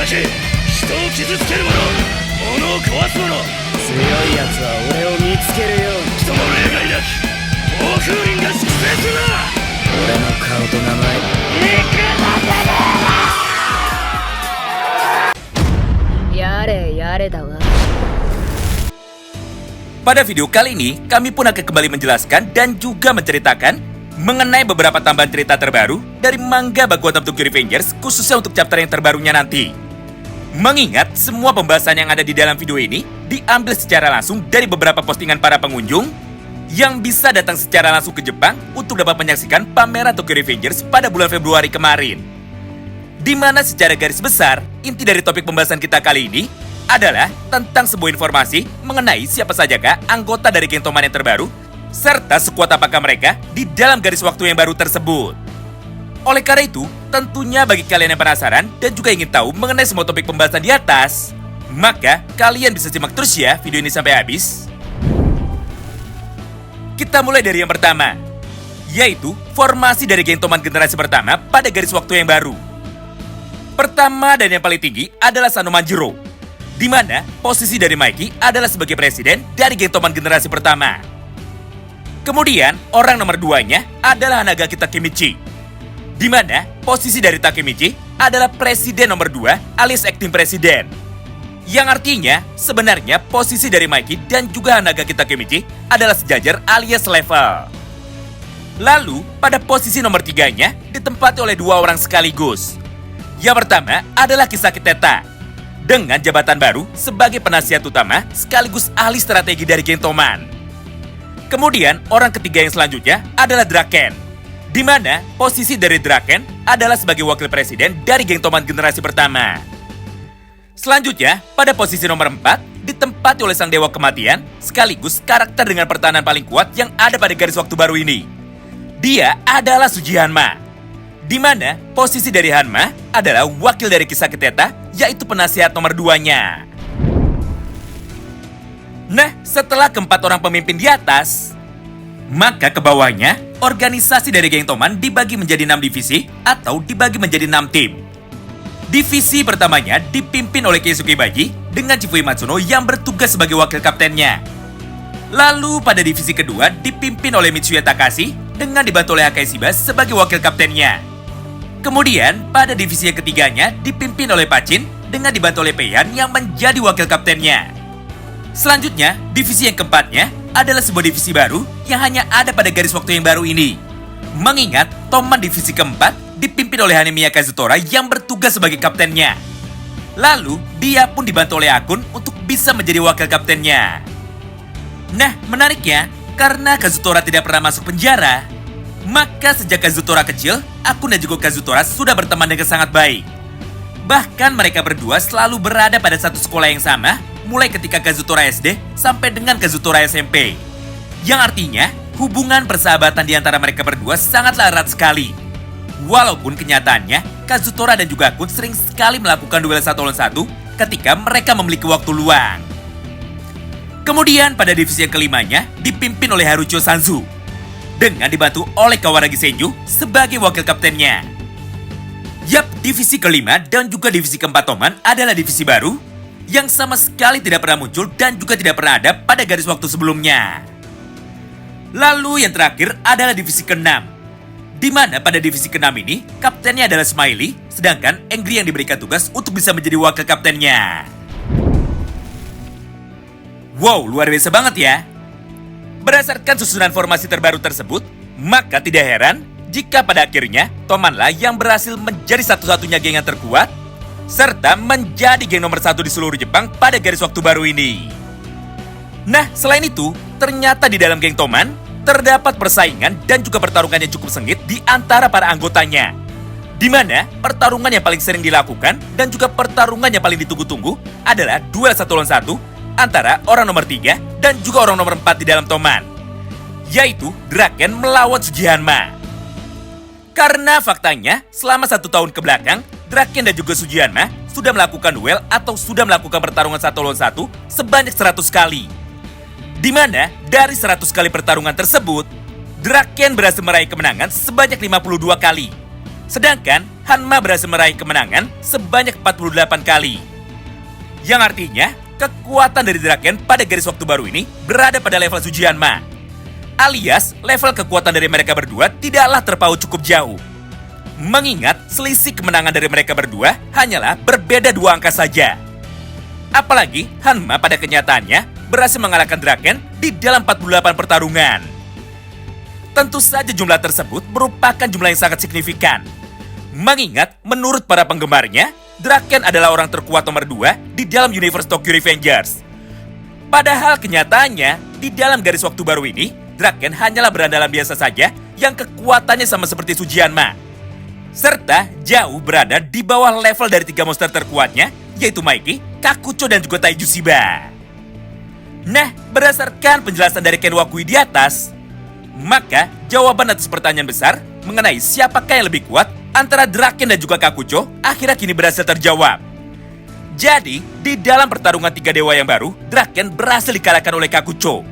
け、人を傷つける者、物を壊す者、強いやつは俺を見つけるように。人の例外なき暴風林が粛清するな。俺の顔と名前やれやれだわ。 Pada video kali ini, kami pun akan kembali menjelaskan dan juga menceritakan mengenai beberapa tambahan cerita terbaru dari manga Bakugan Tokyo Revengers, khususnya untuk chapter yang terbarunya nanti. Mengingat semua pembahasan yang ada di dalam video ini diambil secara langsung dari beberapa postingan para pengunjung yang bisa datang secara langsung ke Jepang untuk dapat menyaksikan pameran Tokyo Revengers pada bulan Februari kemarin. Di mana secara garis besar, inti dari topik pembahasan kita kali ini adalah tentang sebuah informasi mengenai siapa sajakah anggota dari geng Toman yang terbaru, serta sekuat apakah mereka di dalam garis waktu yang baru tersebut. Oleh karena itu, tentunya bagi kalian yang penasaran dan juga ingin tahu mengenai semua topik pembahasan di atas, maka kalian bisa simak terus ya video ini sampai habis. Kita mulai dari yang pertama, yaitu formasi dari geng Toman generasi pertama pada garis waktu yang baru. Pertama dan yang paling tinggi adalah Sano Manjiro, di mana posisi dari Mikey adalah sebagai presiden dari geng Toman generasi pertama. Kemudian, orang nomor 2-nya adalah Hanagaki Takemichi, di mana posisi dari Takemichi adalah presiden nomor 2 alias acting presiden. Yang artinya, sebenarnya posisi dari Mikey dan juga Hanagaki Takemichi adalah sejajar alias level. Lalu, pada posisi nomor 3-nya ditempati oleh 2 orang sekaligus. Yang pertama adalah Kisaki Teta, dengan jabatan baru sebagai penasihat utama sekaligus ahli strategi dari geng Toman. Kemudian orang ketiga yang selanjutnya adalah Draken, di mana posisi dari Draken adalah sebagai wakil presiden dari geng Toman generasi pertama. Selanjutnya, pada posisi nomor 4 ditempati oleh sang dewa kematian sekaligus karakter dengan pertahanan paling kuat yang ada pada garis waktu baru ini. Dia adalah Suji Hanma, di mana posisi dari Hanma adalah wakil dari Kisaki Teta, yaitu penasihat nomor 2-nya. Nah, setelah keempat orang pemimpin di atas, maka ke bawahnya, organisasi dari geng Toman dibagi menjadi 6 divisi atau dibagi menjadi 6 tim. Divisi pertamanya dipimpin oleh Keisuke Baji dengan Chifui Matsuno yang bertugas sebagai wakil kaptennya. Lalu pada divisi kedua dipimpin oleh Mitsuya Takashi dengan dibantu oleh Akai Shiba sebagai wakil kaptennya. Kemudian, pada divisi yang ketiganya dipimpin oleh Pachin dengan dibantu oleh Peihan yang menjadi wakil kaptennya. Selanjutnya, divisi yang keempatnya adalah sebuah divisi baru yang hanya ada pada garis waktu yang baru ini. Mengingat, Toman divisi keempat dipimpin oleh Hanemiya Kazutora yang bertugas sebagai kaptennya. Lalu, dia pun dibantu oleh Akun untuk bisa menjadi wakil kaptennya. Nah, menariknya, karena Kazutora tidak pernah masuk penjara, maka sejak Kazutora kecil, Akun dan juga Kazutora sudah berteman dengan sangat baik. Bahkan mereka berdua selalu berada pada satu sekolah yang sama, mulai ketika Kazutora SD sampai dengan Kazutora SMP. Yang artinya, hubungan persahabatan di antara mereka berdua sangatlah erat sekali. Walaupun kenyataannya, Kazutora dan juga Akun sering sekali melakukan duel 1 lawan 1 ketika mereka memiliki waktu luang. Kemudian pada divisi yang kelimanya dipimpin oleh Harucho Sanzu, dengan dibantu oleh Kawaragi Senju sebagai wakil kaptennya. Yap, divisi kelima dan juga divisi keempat Toman adalah divisi baru yang sama sekali tidak pernah muncul dan juga tidak pernah ada pada garis waktu sebelumnya. Lalu yang terakhir adalah divisi keenam, di mana pada divisi keenam ini kaptennya adalah Smiley, sedangkan Angry yang diberikan tugas untuk bisa menjadi wakil kaptennya. Wow, luar biasa banget ya. Berdasarkan susunan formasi terbaru tersebut, maka tidak heran jika pada akhirnya Tomanlah yang berhasil menjadi satu-satunya geng yang terkuat serta menjadi geng nomor 1 di seluruh Jepang pada garis waktu baru ini. Nah, selain itu, ternyata di dalam geng Toman terdapat persaingan dan juga pertarungan yang cukup sengit di antara para anggotanya, di mana pertarungan yang paling sering dilakukan dan juga pertarungan yang paling ditunggu-tunggu adalah duel 1 lawan 1 antara orang nomor 3 dan juga orang nomor 4 di dalam Toman, yaitu Draken melawan Suji Hanma. Karena faktanya, selama 1 tahun ke belakang, Draken dan juga Suji Hanma sudah melakukan duel atau sudah melakukan pertarungan 1 lawan 1 sebanyak 100 kali. Di mana dari 100 kali pertarungan tersebut, Draken berhasil meraih kemenangan sebanyak 52 kali. Sedangkan Hanma berhasil meraih kemenangan sebanyak 48 kali. Yang artinya, kekuatan dari Draken pada garis waktu baru ini berada pada level Suji Hanma. Alias, level kekuatan dari mereka berdua tidaklah terpaut cukup jauh. Mengingat selisih kemenangan dari mereka berdua hanyalah berbeda 2 angka saja. Apalagi, Hanma pada kenyataannya berhasil mengalahkan Draken di dalam 48 pertarungan. Tentu saja jumlah tersebut merupakan jumlah yang sangat signifikan. Mengingat, menurut para penggemarnya, Draken adalah orang terkuat nomor 2 di dalam universe Tokyo Revengers. Padahal kenyataannya, di dalam garis waktu baru ini, Draken hanyalah berandalan biasa saja yang kekuatannya sama seperti Suji Hanma. Serta jauh berada di bawah level dari 3 monster terkuatnya, yaitu Maiki, Kakucho, dan juga Taiju Shiba. Nah, berdasarkan penjelasan dari Ken Wakui di atas, maka jawaban atas pertanyaan besar mengenai siapakah yang lebih kuat antara Draken dan juga Kakucho akhirnya kini berhasil terjawab. Jadi, di dalam pertarungan 3 dewa yang baru, Draken berhasil dikalahkan oleh Kakucho.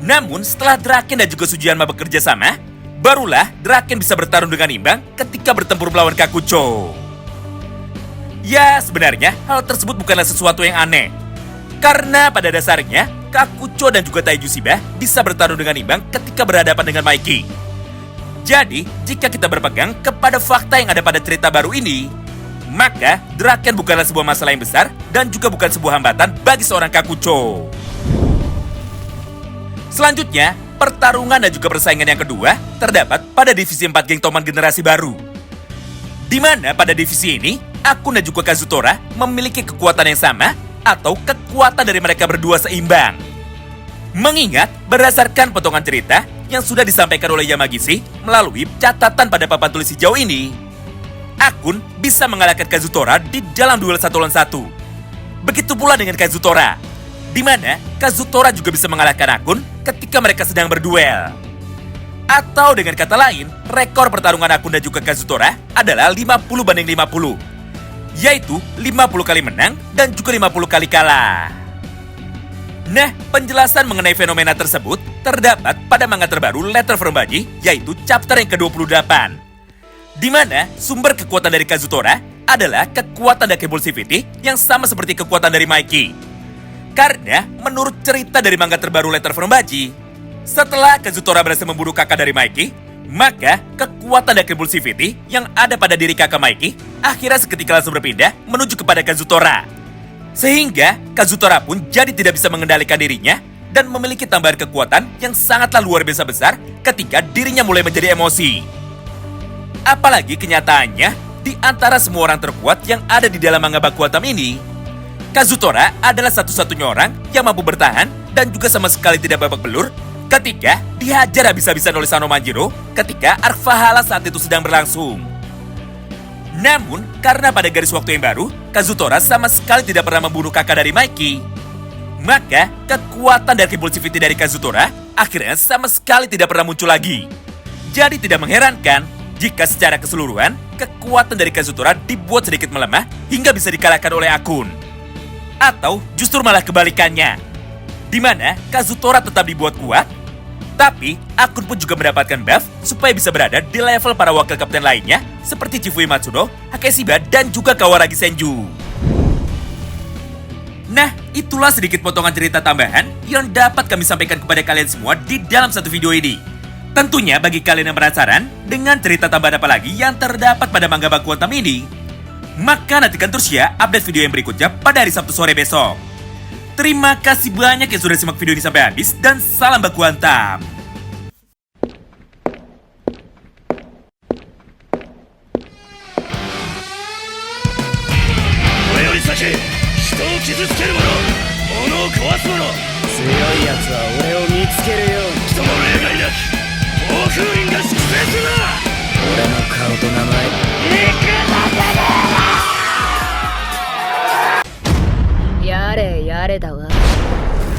Namun, setelah Draken dan juga Suji Hanma bekerja sama, barulah Draken bisa bertarung dengan imbang ketika bertempur melawan Kakucho. Ya, sebenarnya hal tersebut bukanlah sesuatu yang aneh. Karena pada dasarnya, Kakucho dan juga Taiju Shiba bisa bertarung dengan imbang ketika berhadapan dengan Maiki. Jadi, jika kita berpegang kepada fakta yang ada pada cerita baru ini, maka Draken bukanlah sebuah masalah yang besar dan juga bukan sebuah hambatan bagi seorang Kakucho. Selanjutnya, pertarungan dan juga persaingan yang kedua terdapat pada divisi 4 geng Toman generasi baru. Di mana pada divisi ini, Akun dan juga Kazutora memiliki kekuatan yang sama atau kekuatan dari mereka berdua seimbang. Mengingat berdasarkan potongan cerita yang sudah disampaikan oleh Yamagishi melalui catatan pada papan tulis hijau ini, Akun bisa mengalahkan Kazutora di dalam duel 1 lawan 1. Begitu pula dengan Kazutora, di mana Kazutora juga bisa mengalahkan Akun ketika mereka sedang berduel. Atau dengan kata lain, rekor pertarungan Akun dan juga Kazutora adalah 50-50. Yaitu 50 kali menang dan juga 50 kali kalah. Nah, penjelasan mengenai fenomena tersebut terdapat pada manga terbaru Letter from Baji, yaitu chapter yang ke-28. Di mana sumber kekuatan dari Kazutora adalah kekuatan dan impulsivity yang sama seperti kekuatan dari Maiki. Karena menurut cerita dari manga terbaru Letter from Baji, setelah Kazutora berhasil membunuh kakak dari Maiki, maka kekuatan dan impulsivity yang ada pada diri kakak Maiki akhirnya seketika langsung berpindah menuju kepada Kazutora. Sehingga Kazutora pun jadi tidak bisa mengendalikan dirinya dan memiliki tambahan kekuatan yang sangatlah luar biasa besar ketika dirinya mulai menjadi emosi. Apalagi kenyataannya, di antara semua orang terkuat yang ada di dalam manga Bakuatam ini, Kazutora adalah satu-satunya orang yang mampu bertahan dan juga sama sekali tidak babak belur ketika dihajar habis-habisan oleh Sano Manjiro ketika arc Valhalla saat itu sedang berlangsung. Namun, karena pada garis waktu yang baru, Kazutora sama sekali tidak pernah membunuh kakak dari Maiki, maka kekuatan dan impulsivity dari Kazutora akhirnya sama sekali tidak pernah muncul lagi. Jadi tidak mengherankan jika secara keseluruhan, kekuatan dari Kazutora dibuat sedikit melemah hingga bisa dikalahkan oleh Akun. Atau justru malah kebalikannya, di mana Kazutora tetap dibuat kuat, tapi Akun pun juga mendapatkan buff supaya bisa berada di level para wakil kapten lainnya seperti Chifui Matsuno, Hakeshiba, dan juga Kawaragi Senju. Nah, itulah sedikit potongan cerita tambahan yang dapat kami sampaikan kepada kalian semua di dalam satu video ini. Tentunya bagi kalian yang penasaran dengan cerita tambahan apa lagi yang terdapat pada manga Bakuatam ini, maka nantikan terus ya update video yang berikutnya pada hari Sabtu sore besok. Terima kasih banyak yang sudah simak video ini sampai habis dan salam Bakuatam. 人を傷つける者、物を壊す者、強いやつは俺を見つけるように。人の例外だ。